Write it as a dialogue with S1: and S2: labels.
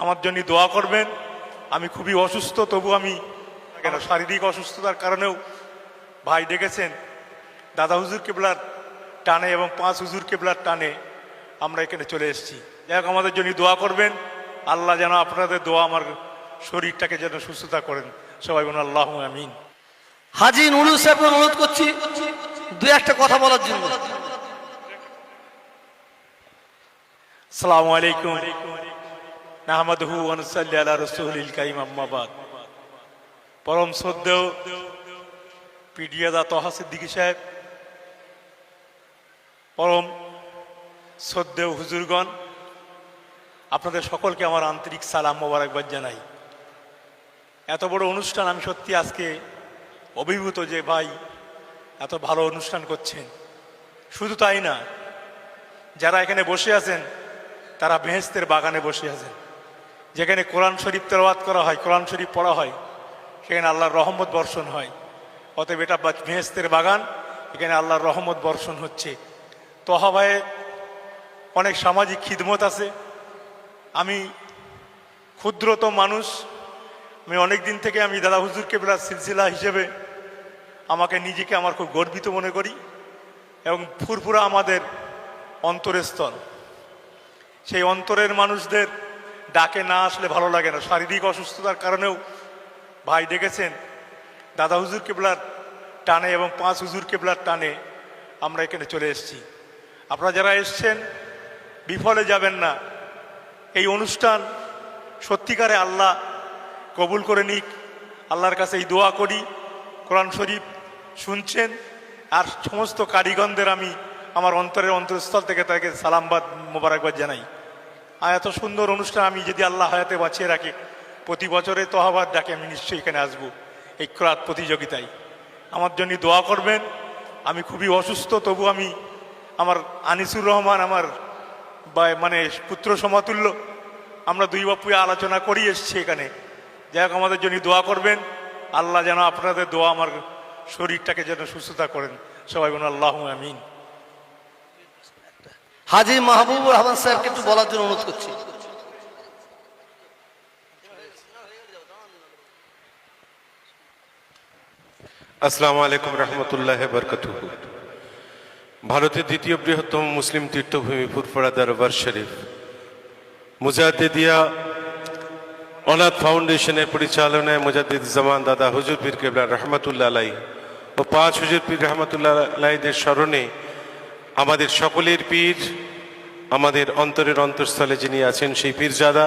S1: আমার জন্য দোয়া করবেন। আমি খুবই অসুস্থ, তবু আমি কেন শারীরিক অসুস্থতার কারণেও ভাই ডেকেছেন। দাদা হুজুর কেবলার টানে এবং 5 হুজুর কেবলার টানে আমরা এখানে চলে এসেছি। যাই হোক, আমাদের জন্য দোয়া করবেন। আল্লাহ যেন আপনাদের দোয়া আমার শরীরটাকে যেন সুস্থতা করেন। সবাই বলুন আল্লাহু আমিন।
S2: হাজী নুরুল সাহেবকে অনুরোধ করছি দু একটা কথা বলার জন্য।
S1: আসসালামু আলাইকুম। নাহমাদুহু ওয়া নুসাল্লি আলা রাসূলিল কারীম, আম্মা বাদ। পরম শ্রদ্ধেয় পিডিয়াদা তহা সিদ্দিকী সাহেব, পরম শ্রদ্ধেয় হুজুরগণ, আপনাদের সকলকে আমার আন্তরিক সালাম মোবারকবাদ জানাই। এত বড় অনুষ্ঠান, আমি সত্যি আজকে অভিভূত যে ভাই এত ভালো অনুষ্ঠান করছেন। শুধু তাই না, যারা এখানে বসে আছেন তারা বেহেশতের বাগানে বসে আছেন। যেখানে কোরআন শরীফ তেলাওয়াত করা হয়, কোরআন শরীফ পড়া হয়, সেখানে আল্লাহর রহমত বর্ষণ হয়। অতএব এটা বেহেশতের বাগান, এখানে আল্লাহর রহমত বর্ষণ হচ্ছে। তহা ভাইয়ে অনেক সামাজিক খিদমত আছে। আমি ক্ষুদ্রতম মানুষ, আমি অনেক দিন থেকে আমি দাদা হুজুর কেবলার সিলসিলা হিসেবে আমাকে নিজেকে আমার খুব গর্বিত মনে করি এবং ফুরফুরা আমাদের অন্তরের স্থল। সেই অন্তরের মানুষদের ডাকে না আসলে ভালো লাগে না। শারীরিক অসুস্থতার কারণেও ভাই ডেকেছেন। দাদা হুজুর কেবলার টানে এবং 5 হুজুর কেবলার টানে আমরা এখানে চলে এসেছি। আপনারা যারা এসছেন বিফলে যাবেন না। এই অনুষ্ঠান সত্যিকারে আল্লাহ কবুল করে নিক। আল্লাহর কাছে এই দোয়া করি। কোরআন শরীফ শুনছেন, আর সমস্ত কারিগণদের আমি আমার অন্তরস্থল থেকে তাকে সালামবাদ মোবারকবাদ জানাই। আর এত সুন্দর অনুষ্ঠান আমি যদি আল্লাহ হায়াতে বাঁচিয়ে রাখে, প্রতি বছরে তহবাদ ডাকে আমি নিশ্চয়ই এখানে আসবো এই ক্রাত প্রতিযোগিতায়। আমার জন্য দোয়া করবেন। আমি খুবই অসুস্থ, তবু আমি আমার আনিসুর রহমান আমার মানে পুত্র সমতুল্য, আমরা দুই বাপুয়ে আলোচনা করি এসছি এখানে। যাই হোক, আমাদের জন্য দোয়া করবেন। আল্লাহ যেন আপনাদের দোয়া আমার শরীরটাকে যেন সুস্থতা করেন। সবাই বলুন আল্লাহু আমিন।
S2: হাজী মাহবুবুর রহমান সাহেবকে একটু বলার জন্য অনুরোধ করছি।
S3: আসসালামু আলাইকুম রহমতুল্লাহ বরকাতুহু। ভারতের দ্বিতীয় বৃহত্তম মুসলিম তীর্থভূমি ফুরফুরা দরবার শরীফ মুজাদ্দিদিয়া অনাথ ফাউন্ডেশনের পরিচালনায় মুজাদ্দিদ জামান দাদা হুজুর পীর কেবলা রহমতুল্লাহ আলাই ও 5 হুজুর পীর রহমতুল্লাহ আলাইদের স্মরণে আমাদের সকলের পীর, আমাদের অন্তরের অন্তঃস্থলে যিনি আছেন সেই পীরজাদা